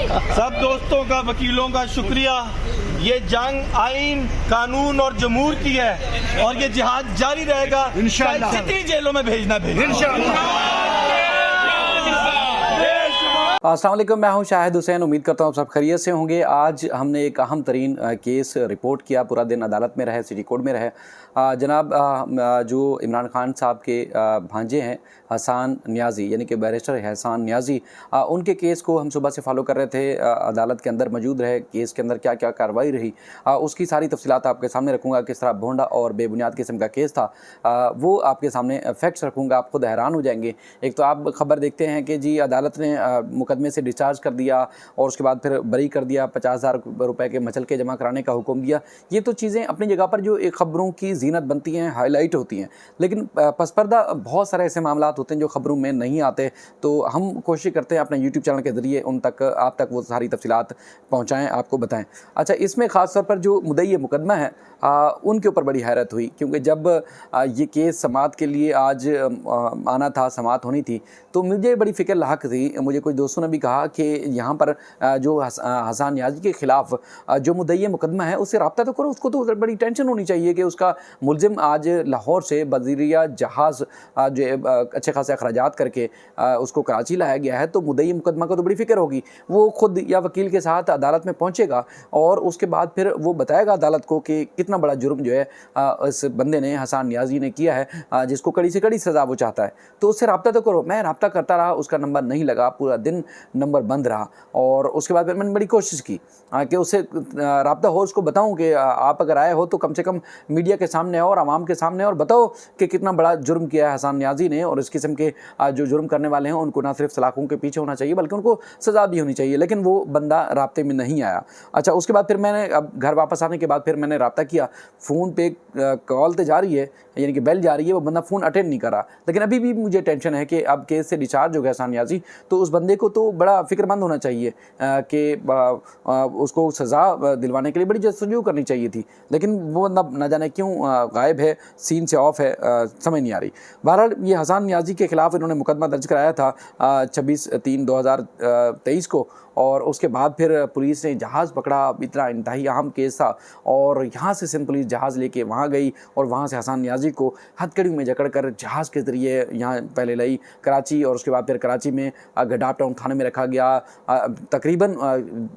सब दोस्तों का, वकीलों का शुक्रिया। ये जंग आइन, कानून और जमहूर की है और ये जिहाद जारी रहेगा इंशाअल्लाह। जितनी जेलों में भेजना अस्सलाम वालेकुम, मैं हूं शाहिद हुसैन। उम्मीद करता हूं आप सब खैरियत से होंगे। आज हमने एक अहम तरीन केस रिपोर्ट किया, पूरा दिन अदालत में रहे, सिटी कोर्ट में रहे। जनाब जो इमरान खान साहब के भांजे हैं हसन नियाज़ी, यानी कि बैरिस्टर हसन नियाज़ी, उनके केस को हम सुबह से फॉलो कर रहे थे। अदालत के अंदर मौजूद रहे, केस के अंदर क्या क्या कार्रवाई रही, उसकी सारी तफसीलात आपके सामने रखूँगा। किस तरह भोंडा और बेबुनियाद किस्म का केस था, वो आपके सामने फैक्ट्स रखूँगा। आप खुद हैरान हो जाएंगे। एक तो आप खबर देखते हैं कि जी अदालत ने मुकदमे से डिस्चार्ज कर दिया और उसके बाद फिर बरी कर दिया, 50,000 रुपये के मचल के जमा कराने का हुक्म दिया। ये तो चीज़ें अपनी जगह पर जो एक ख़बरों की जीनत बनती हैं, हाईलाइट होती हैं, लेकिन पसपर्दा बहुत सारे ऐसे मामला होते हैं जो ख़बरों में नहीं आते। तो हम कोशिश करते हैं अपने यूट्यूब चैनल के ज़रिए उन तक, आप तक वो सारी तफसीलात पहुँचाएँ, आपको बताएँ। अच्छा, इसमें ख़ास तौर पर जो मुद्दई मुकदमा है उनके ऊपर बड़ी हैरत हुई, क्योंकि जब ये केस समाअत के लिए आज आना था, समाअत होनी थी, तो मुझे बड़ी फ़िक्र लाहक थी। मुझे कुछ दोस्तों ने भी कहा कि यहाँ पर जो हसन नियाज़ी के ख़िलाफ़ जो मुद्दई मुकदमा है उससे रब्ता तो करो, उसको तो बड़ी टेंशन होनी चाहिए कि उसका मुलजिम आज लाहौर से बज़रिया जहाज़ जो अच्छे खासे अखराजात करके उसको कराची लाया गया है। तो मुद्दई मुकदमा को तो बड़ी फ़िक्र होगी। वो खुद या वकील के साथ अदालत में पहुँचेगा और उसके बाद फिर वो बताएगा अदालत को कि कितना बड़ा जुर्म जो है इस बंदे ने, हसन नियाज़ी ने किया है, जिसको कड़ी से कड़ी सज़ा वो चाहता है। तो उससे रब्ता तो करो। मैं रब्ता करता रहा, उसका नंबर नहीं लगा, पूरा दिन नंबर बंद रहा। और उसके बाद फिर मैंने बड़ी कोशिश की कि उससे रब्ता हो, उसको बताऊं कि आप अगर आए हो तो कम से कम मीडिया के सामने और आवाम के सामने और बताओ कि कितना बड़ा जुर्म किया है हसन नियाज़ी ने, और इस किस्म के जो जुर्म करने वाले हैं उनको ना सिर्फ सलाखों के पीछे होना चाहिए बल्कि उनको सज़ा भी होनी चाहिए। लेकिन वो बंदा राब्ते में नहीं आया। अच्छा, उसके बाद फिर मैंने, अब घर वापस आने के बाद फिर मैंने रब्ता किया। फ़ोन पे कॉल तो जा रही है, यानी कि बेल जा रही है, वो बंदा फ़ोन अटेंड नहीं कर रहा। लेकिन अभी भी मुझे टेंशन है कि अब केस से डिस्चार्ज हो गया हसन नियाज़ी, तो उस बंदे को तो बड़ा फ़िक्रमंद होना चाहिए कि उसको सज़ा दिलवाने के लिए बड़ी जस्तजू करनी चाहिए थी। लेकिन वो बंदा न जाने क्यों गायब है, सीन से ऑफ है, समझ नहीं आ रही। बहरहाल ये हसन नियाज़ी के ख़िलाफ़ इन्होंने मुकदमा दर्ज कराया था 26/3/2023 को, और उसके बाद फिर पुलिस ने जहाज़ पकड़ा। इतना इंतहाई अहम केस था, और यहाँ से सिंध पुलिस जहाज़ लेके वहाँ गई और वहाँ से हसन नियाज़ी को हथकड़ी में जकड़ कर जहाज़ के ज़रिए यहाँ पहले लाई कराची, और उसके बाद फिर कराची में गडाप टाउन थाने में रखा गया। तकरीबन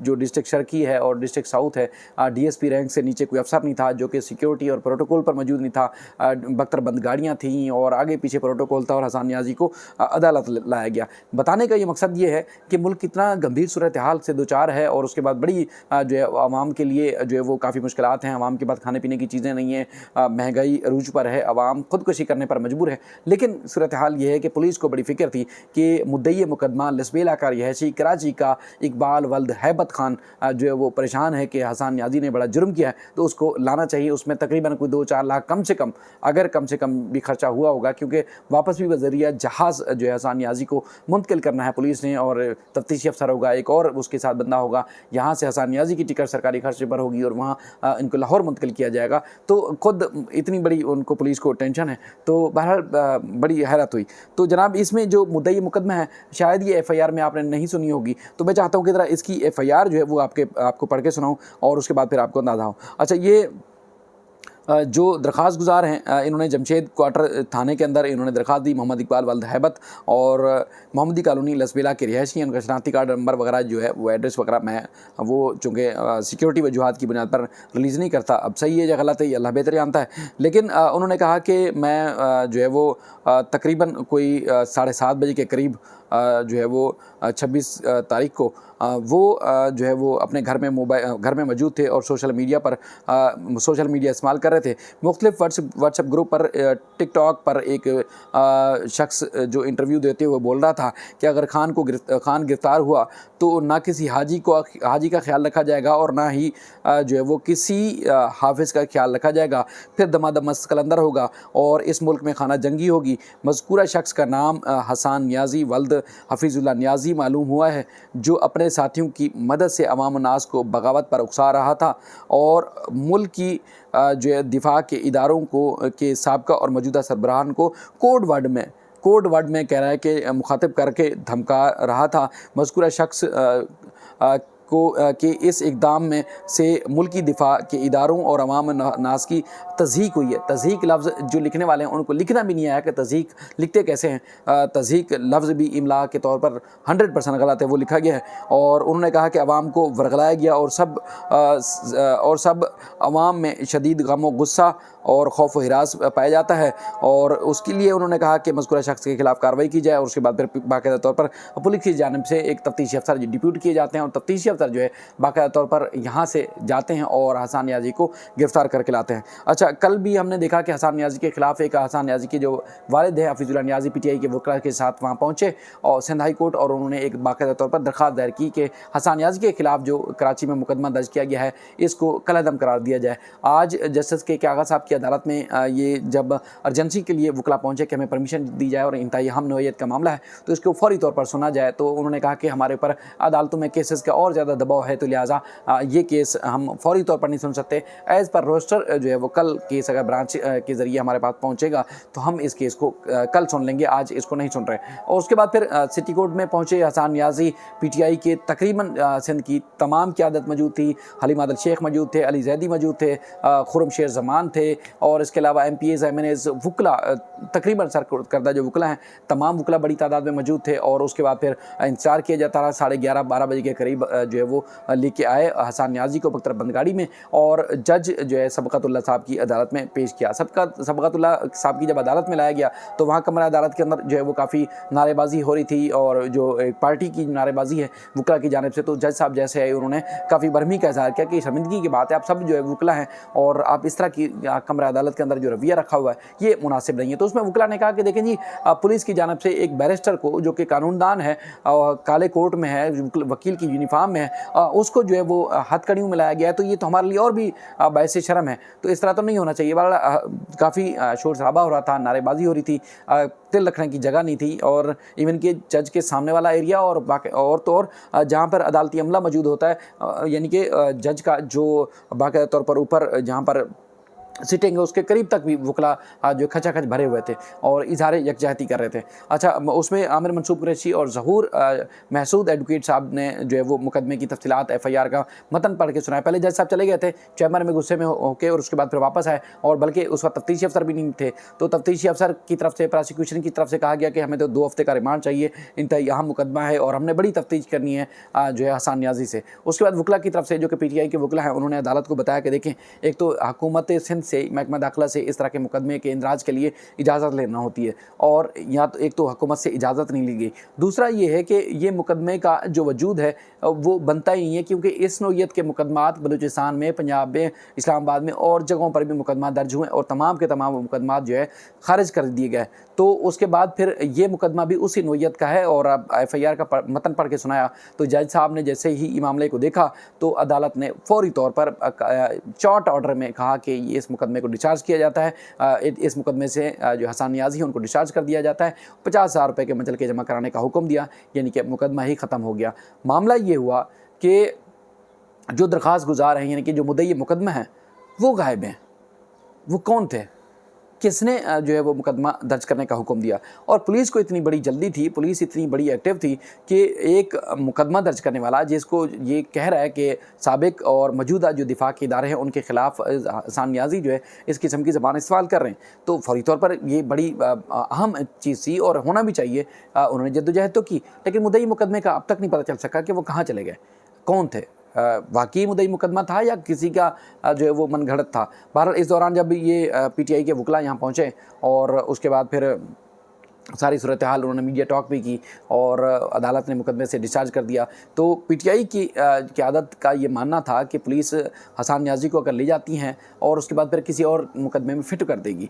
जो डिस्ट्रिक्ट शर्की है और डिस्ट्रिक्ट साउथ है, DSP रैंक से नीचे कोई अफसर नहीं था जो कि सिक्योरिटी और प्रोटोकॉल पर मौजूद नहीं था। बख्तरबंद गाड़ियाँ थीं और आगे पीछे प्रोटोकॉल था, और हसन नियाज़ी को अदालत लाया गया। बताने का ये मकसद ये है कि मुल्क कितना गंभीर सूरत हाल से दो चार है, और उसके बाद बड़ी जो है आवाम के लिए जो है वो काफ़ी मुश्किलात हैं। आवाम के पास खाने पीने की चीज़ें नहीं हैं, महंगाई अरूज पर है, आवाम खुदकुशी करने पर मजबूर है। लेकिन सूरत हाल ये है कि पुलिस को बड़ी फ़िक्र थी कि मुद्दई मुकदमा लसबेला का रिहायशी कराची का इकबाल वल्द हैबत खान जो है वो परेशान है कि हसन नियाज़ी ने बड़ा जुर्म किया है, तो उसको लाना चाहिए। उसमें तकरीबन कोई 2-4 लाख कम से कम, अगर कम से कम भी खर्चा हुआ होगा, क्योंकि वापस भी बज़रिया जहाज़ जो है हसन नियाज़ी को मुंतकिल करना है पुलिस ने, और तफ्तीशी अफसर होगा एक और उसके साथ बंदा होगा। यहाँ से हसन नियाज़ी की टिकट सरकारी खर्चे पर होगी और वहाँ इनको लाहौर मुंतकिल किया जाएगा। तो खुद इतनी बड़ी उनको पुलिस को टेंशन है। तो बहरहाल बड़ी हैरत हुई। तो जनाब, इसमें जो मुद्दई मुकदमा है, शायद ये FIR में आपने नहीं सुनी होगी, तो मैं चाहता हूँ कि ज़रा इसकी FIR जो है वो आपको पढ़ के सुनाऊँ और उसके बाद फिर आपको अंदाज़ा हो। अच्छा, ये जो दरख्वास्त गुजार हैं, इन्होंने जमशेद क्वार्टर थाने के अंदर इन्होंने दरख्वास्त दी। मोहम्मद इकबाल वल्द हैबत और मोहम्मदी कॉलोनी लसबेला के रिहायशी हैं। उनका शनाख्ती कार्ड नंबर वगैरह जो है वो एड्रेस वगैरह मैं वो चूँकि सिक्योरिटी वजूहात की बुनियाद पर रिलीज़ नहीं करता। अब सही है या गलत है ये अल्लाह बेहतर जानता है। लेकिन उन्होंने कहा कि मैं जो है वो तकरीबन कोई 7:30 बजे के करीब जो है वो 26 तारीख को वो जो है वो अपने घर में मौजूद थे और सोशल मीडिया इस्तेमाल कर रहे थे। मुख्तलिफ व्हाट्सएप ग्रुप पर, टिकटॉक पर एक शख्स जो इंटरव्यू देते हुए बोल रहा था कि अगर खान गिरफ्तार हुआ तो ना किसी हाजी का ख्याल रखा जाएगा और ना ही जो है वो किसी हाफिज़ का ख्याल रखा जाएगा। फिर दमादम मस्त कलंदर होगा और इस मुल्क में खाना जंगी होगी। मज़कूरा शख्स का नाम हसन नियाज़ी वल्द हफीज़ुल्लाह नियाज़ी मालूम हुआ है, जो अपने साथियों की मदद से अवाम नास को बगावत पर उकसा रहा था और मुल्क की जो है दिफा के इदारों को के साबका और मौजूदा सरबराहान को कोड वर्ड में कह रहा है कि मुखातिब करके धमका रहा था। मज़कूरा शख्स के इस इक़दाम में से मुल्की दिफा के इदारों और अवाम नास की तज़हीक हुई है। तज़हीक लफ्ज़ जो लिखने वाले हैं उनको लिखना भी नहीं आया कि तज़हीक लिखते कैसे हैं। तज़हीक लफ्ज़ भी इमला के तौर पर 100% गलत है, वो लिखा गया है। और उन्होंने कहा कि अवाम को वरगलाया गया और सब अवाम में शदीद गम व गुस्सा और खौफ व हिरास पाया जाता है, और उसके लिए उन्होंने कहा कि मज़कूरा शख्स के खिलाफ कार्रवाई की जाए। और उसके बाद फिर बाकायदा तौर पर पुलिस की जानिब से एक तफ्तीशी अफसर डिप्यूट किए जाते हैं और तफ्तीशी अफसर जो है बाकायदा तौर पर यहाँ से जाते हैं और हसन नियाज़ी को गिरफ़्तार करके लाते हैं। अच्छा, कल भी हमने देखा कि हसन नियाज़ी के खिलाफ हसन नियाज़ी के जो वालिद है हफीज़ुल्लाह नियाज़ी PTI के वकला के साथ वहाँ पहुँचे और सिंध हाई कोर्ट, और उन्होंने एक बाकायदा तौर पर दरख्वास्त दायर की कि हसन नियाज़ी के खिलाफ जो कराची में मुकदमा दर्ज किया गया है इसको कलअदम करार दिया जाए। आज जस्टिस के कागा साहब की अदालत में ये जब अर्जेंसी के लिए वकला पहुँचे कि हमें परमिशन दी जाए और इंतहाई अहम नौइयत का मामला है तो इसको फौरी तौर पर सुना जाए, तो उन्होंने कहा कि हमारे ऊपर अदालतों में केसेस का और ज़्यादा दबाव है, तो लिहाजा ये केस हम फौरी तौर पर नहीं सुन सकते। एज़ पर रोस्टर जो है वो कल केस अगर ब्रांच के ज़रिए हमारे पास पहुँचेगा तो हम इस केस को कल सुन लेंगे, आज इसको नहीं सुन रहे। और उसके बाद फिर सिटी कोर्ट में पहुँचे हसन नियाज़ी। PTI के तकरीबन सिंध की तमाम क़यादत मौजूद थी। हलीम आदिल शेख मौजूद थे, अली जैदी मौजूद थे, खुरम शेर ज़मान थे, और इसके अलावा MPAs MNAs वकला तकरीबन सरकर्दा जो वकला हैं तमाम वकला बड़ी तादाद में मौजूद थे। और उसके बाद फिर इंतज़ार किया जाता रहा। 11:30-12 बजे के करीब जो है वो लेके आए हसन नियाज़ी को बख्तर बंदगाड़ी में, और जज जो है सबकतुल्लाह साहब की अदालत में पेश किया। सबकतुल्लाह साहब की जब अदालत में लाया गया तो वहाँ कमरा अदालत के अंदर जो है वो काफ़ी नारेबाजी हो रही थी, और जो एक पार्टी की नारेबाजी है वकला की जानिब से, तो जज साहब जैसे आए उन्होंने काफ़ी बरहमी का इज़हार किया कि शर्मिंदगी की बात है, आप सब जो है वकला हैं और आप इस तरह की कमरा अदालत के अंदर जो रवैया रखा हुआ है ये मुनासिब नहीं है। तो उसमें वकला ने कहा कि देखें जी, पुलिस की जानिब से एक बैरिस्टर को जो कि कानूनदान है, काले कोर्ट में है, वकील की यूनिफॉर्म में है, उसको जो है वो हथकड़ियों में लाया गया है, तो ये तो हमारे लिए और भी बायस शर्म है, तो इस तरह तो नहीं होना चाहिए। काफ़ी शोर शराबा हो रहा था, नारेबाजी हो रही थी, तिल रखने की जगह नहीं थी, और इवन के जज के सामने वाला एरिया और तो और जहाँ पर अदालती अमला मौजूद होता है, यानी कि जज का जो बाकायदा तौर पर ऊपर जहाँ पर सिटिंग है उसके करीब तक भी वकला जो खचाखच भरे हुए थे और इजहार यकजहती कर रहे थे। अच्छा, उसमें आमिर मंसूर कुरैशी और ज़हूर महसूद एडवोकेट साहब ने जो है वो मुकदमे की तफसीलात FIR का मतन पढ़ के सुनाया। पहले जज साहब चले गए थे चैम्बर में गुस्से में होके, और उसके बाद फिर वापस आए, और बल्कि उस वक्त तफ्तीशी अफसर भी नहीं थे, तो तफ्तीशी अफसर की तरफ से प्रोसिक्यूशन की तरफ से कहा गया कि हमें तो 2 हफ्ते का रिमांड चाहिए, इंतहाई अहम मुकदमा है और हमने बड़ी तफ्तीश करनी है जो है हसन नियाज़ी से। उसके बाद वकला की तरफ से जो कि PTI के वकला हैं उन्होंने अदालत को बताया कि देखें, एक तो हुकूमत सिंध से महकमा दाखिला से इस तरह के मुकदमे के इंदराज के लिए इजाज़त लेना होती है, और या तो एक तो हुकूमत से इजाज़त नहीं ली गई, दूसरा ये है कि ये मुकदमे का जो वजूद है वो बनता ही नहीं है, क्योंकि इस नौइयत के मुकदमात बलूचिस्तान में, पंजाब में, इस्लामाबाद में और जगहों पर भी मुकदमा दर्ज हुए और तमाम के तमाम मुकदमात जो है खारिज कर दिए गए। तो उसके बाद फिर ये मुकदमा भी उसी नौइयत का है, और अब FIR का मतन पढ़ के सुनाया तो जज साहब ने जैसे ही मामले को देखा तो अदालत ने फौरी तौर पर शॉर्ट ऑर्डर में कहा कि इस मुकदमे को डिस्चार्ज किया जाता है, इस मुकदमे से जो हसन नियाज़ी है उनको डिस्चार्ज कर दिया जाता है, 50,000 रुपये के मचल के जमा कराने का हुक्म दिया, यानी कि मुकदमा ही ख़त्म हो गया। मामला ये हुआ कि जो दरख्वास्त गुजार हैं, यानी कि जो मुद्दई मुकदमा है वो गायब हैं। वो कौन थे, किसने जो है वो मुकदमा दर्ज करने का हुक्म दिया? और पुलिस को इतनी बड़ी जल्दी थी, पुलिस इतनी बड़ी एक्टिव थी कि एक मुकदमा दर्ज करने वाला जिसको ये कह रहा है कि साबिक और मौजूदा जो दिफा के इदारे हैं उनके खिलाफ हसन नियाज़ी जो है इस किस्म की ज़बान इस्तेमाल कर रहे हैं, तो फौरी तौर पर ये बड़ी अहम चीज़ थी और होना भी चाहिए। उन्होंने जद्दोजहद तो की, लेकिन मुद्दई मुकदमे का अब तक नहीं पता चल सका कि वो कहाँ चले गए, कौन थे, वाकई मुद्दई मुकदमा था या किसी का जो है वो मनगढ़ंत था। बहरहाल इस दौरान जब ये PTI के वकला यहाँ पहुँचे और उसके बाद फिर सारी सूरत हाल उन्होंने मीडिया टॉक भी की और अदालत ने मुकदमे से डिस्चार्ज कर दिया, तो PTI की क़यादत का ये मानना था कि पुलिस हसन नियाज़ी को अगर ले जाती हैं और उसके बाद फिर किसी और मुकदमे में फिट कर देगी,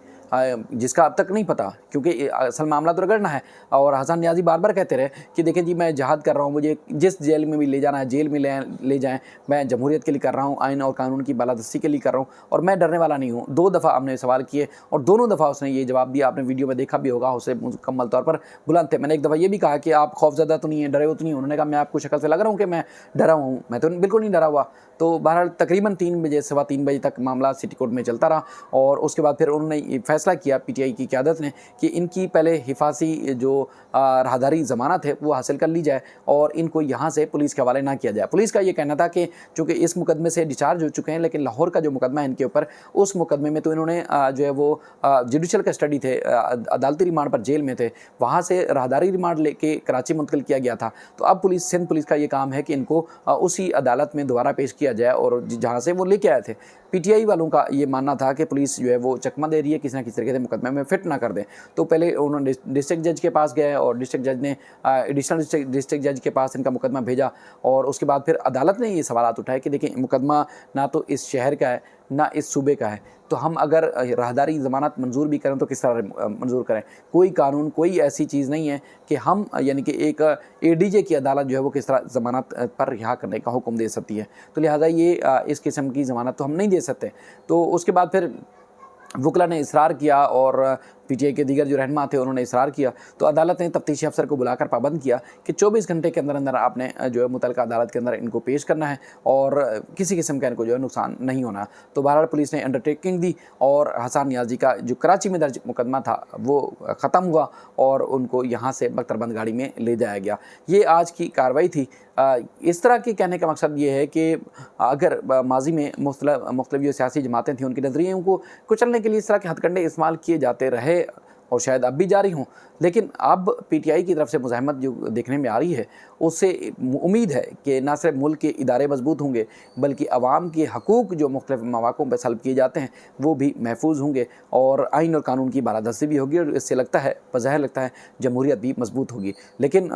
जिसका अब तक नहीं पता, क्योंकि असल मामला तो रगड़ना है। और हसन नियाज़ी बार बार कहते रहे कि देखें जी, मैं जहाद कर रहा हूँ, मुझे जिस जेल में भी ले जाना है जेल में ले जाएँ, मैं जमहूरियत के लिए कर रहा हूँ, आइन और कानून की बालादस्ती के लिए कर रहा हूँ, और मैं डरने वाला नहीं हूँ। 2 दफ़ा हमने सवाल किए और दोनों दफ़ा उसने ये जवाब दिया, आपने वीडियो में देखा भी होगा, उसे मुकम्मल तौर पर बुलंद थे। मैंने एक दफ़ा ये भी कहा कि आप खौफज़दा तो नहीं है, डरे हो तो नहीं? उन्होंने कहा मैं आपको शक्ल से लग रहा हूँ कि मैं डरा हूँ, मैं तो बिल्कुल नहीं डरा हुआ। तो बहरहाल तकरीबन 3 बजे, सवा 3 बजे तक मामला सिटी कोर्ट में चलता रहा और उसके बाद फिर उन्होंने फैसला फैसला किया पीटीआई की क़यादत ने कि इनकी पहले हिफाजी जो राहदारी ज़मानत है वो हासिल कर ली जाए और इनको यहाँ से पुलिस के हवाले ना किया जाए। पुलिस का ये कहना था कि चूँकि इस मुकदमे से डिस्चार्ज हो चुके हैं, लेकिन लाहौर का जो मुकदमा है इनके ऊपर, उस मुकदमे में तो इन्होंने जो है वो जुडिशल कस्टडी थे, अदालती रिमांड पर जेल में थे, वहाँ से राहदारी रिमांड लेके कराची मुंतकिल किया गया था। तो अब सिंध पुलिस का ये काम है कि इनको उसी अदालत में दोबारा पेश किया जाए और जहाँ से वो लेके आए थे। पीटीआई वालों का ये मानना था कि पुलिस जो है वो चकमा दे रही है, किसी ना किसी तरीके से मुकदमे में फिट ना कर दें। तो पहले उन्होंने डिस्ट्रिक्ट जज के पास गए और डिस्ट्रिक्ट जज ने एडिशनल डिस्ट्रिक्ट जज के पास इनका मुकदमा भेजा और उसके बाद फिर अदालत ने ये सवाल उठाए कि देखिए मुकदमा ना तो इस शहर का है ना इस सूबे का है, तो हम अगर राहदारी ज़मानत मंजूर भी करें तो किस तरह मंजूर करें। कोई कानून, कोई ऐसी चीज़ नहीं है कि हम यानी कि एक एडीजे की अदालत जो है वो किस तरह ज़मानत पर रिहा करने का हुक्म दे सकती है। तो लिहाजा ये इस किस्म की ज़मानत तो हम नहीं दे सकते। तो उसके बाद फिर वकला ने इसरार किया और पीटीआई के दीगर जो रहनुमा थे उन्होंने इसरार किया। तो अदालत ने तफ्तीशी अफसर को बुलाकर पाबंद किया कि 24 घंटे के अंदर अंदर आपने जो है मुतल्लिका अदालत के अंदर इनको पेश करना है और किसी किस्म का इनको जो है नुकसान नहीं होना। तो बहरहाल पुलिस ने अंडरटेकिंग दी और हसन नियाज़ी का जो कराची में दर्ज मुकदमा था वो ख़त्म हुआ और उनको यहाँ से बख्तरबंद गाड़ी में ले जाया गया। ये आज की कार्रवाई थी। इस तरह के कहने का मकसद ये है कि अगर माजी में मुख्तलिफ जो सियासी जमातें थीं उनके नज़रियों को कुचलने के लिए इस तरह के हथकंडे इस्तेमाल किए जाते रहे और शायद अब भी जारी हों, लेकिन अब पीटीआई की तरफ से मुज़ाहमत जो देखने में आ रही है उससे उम्मीद है कि न सिर्फ मुल्क के इदारे मजबूत होंगे बल्कि अवाम के हकूक़ जो मुख्तलिफ मौक़ों पर सल्ब किए जाते हैं वो भी महफूज होंगे और आइन और कानून की बालादस्ती भी होगी और इससे लगता है बज़ाहिर लगता है जमहूरियत भी मजबूत होगी। लेकिन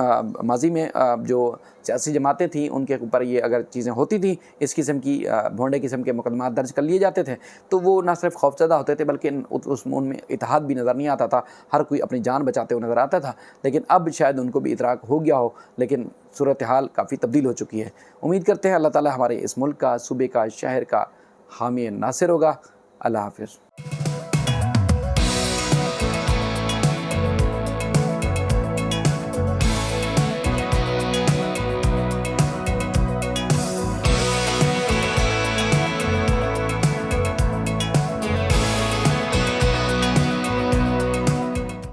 माजी में जो सियासी जमातें थीं उनके ऊपर ये अगर चीज़ें होती थी, इस किस्म की भोंडे किस्म के मुकदमा दर्ज कर लिए जाते थे तो वो न सिर्फ खौफज़दा होते थे बल्कि उनमें इत्तेहाद भी नज़र नहीं आता था, हर कोई अपनी जान बचाते हुए नज़र आता था। लेकिन अब शायद उनको भी इतराक हो गया हो, लेकिन सूरत हाल काफ़ी तब्दील हो चुकी है। उम्मीद करते हैं अल्लाह ताला हमारे इस मुल्क का, सूबे का, शहर का हामी नासिर होगा। अल्लाह हाफ़िज़।